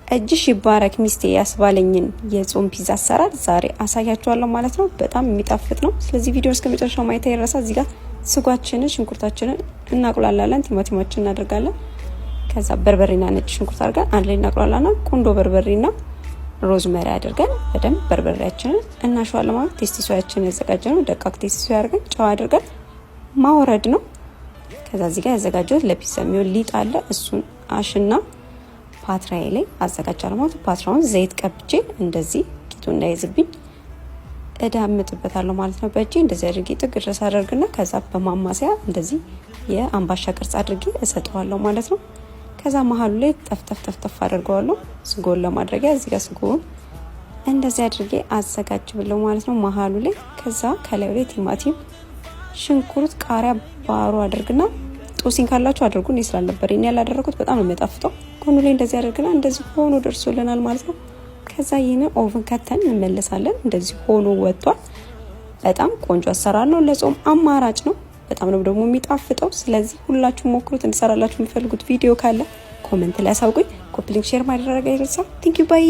እጅሽ ይባረክ ሚስቴ ያስባለኝን የጾም ፒዛ አሰራር ዛሬ አሳያችኋለሁ ማለት ነው። በጣም የሚጣፍጥ ነው። ስለዚህ ቪዲዮ እስከ መጨረሻው ማየት አይረሳ። እዚህ ጋር ስጓችንን ሽንኩርታችንን እናቁላላለን፣ ቲማቲማችንን እናደርጋለን። ከዛ በርበሬና ነጭ ሽንኩርት አድርገን አንድ ላይ እናቁላላና ቁንዶ በርበሬና ሮዝመሪ አድርገን በደንብ በርበሬያችንን እናሸዋለን ማለት ቴስቲ ሶያችንን ያዘጋጀነው ደቃቅ ቴስቲ ሶያ አድርገን ጨው አድርገን ማውረድ ነው። ከዛ እዚህ ጋር ያዘጋጀሁት ለፒዛ የሚሆን ሊጥ አለ። እሱን አሽና ፓትራዬ ላይ አዘጋጃለሁ ማለት ፓትራውን ዘይት ቀብቼ እንደዚህ ቂጡ እንዳይዝብኝ እዳምጥበታለሁ ማለት ነው። በእጄ እንደዚህ አድርጌ ጥግ ድረስ አደርግና ከዛ በማማሰያ እንደዚህ የአምባሻ ቅርጽ አድርጌ እሰጠዋለሁ ማለት ነው። ከዛ መሀሉ ላይ ጠፍጠፍ አድርገዋለሁ ስጎን ለማድረጊያ። እዚህ ጋር ስጎን እንደዚህ አድርጌ አዘጋጅብለው ማለት ነው መሀሉ ላይ። ከዛ ከላዩ ላይ ቲማቲም፣ ሽንኩርት፣ ቃሪያ ባሮ አድርግና ጦሲን ካላችሁ አድርጉ። እኔ ስላልነበር እኔ ያላደረኩት በጣም ነው የሚጣፍጠው። ኮኑ ላይ እንደዚህ አድርገና እንደዚህ ሆኖ ደርሶልናል ማለት ነው። ከዛ ይሄንን ኦቨን ከተን እንመለሳለን። እንደዚህ ሆኖ ወጥቷል። በጣም ቆንጆ አሰራር ነው። ለጾም አማራጭ ነው። በጣም ነው ደግሞ የሚጣፍጠው። ስለዚህ ሁላችሁም ሞክሩት። እንድሰራላችሁ የሚፈልጉት ቪዲዮ ካለ ኮሜንት ላይ አሳውቁኝ። ኮፒ ሊንክ ሼር ማድረግ አይረሳ። ቴንክ ዩ ባይ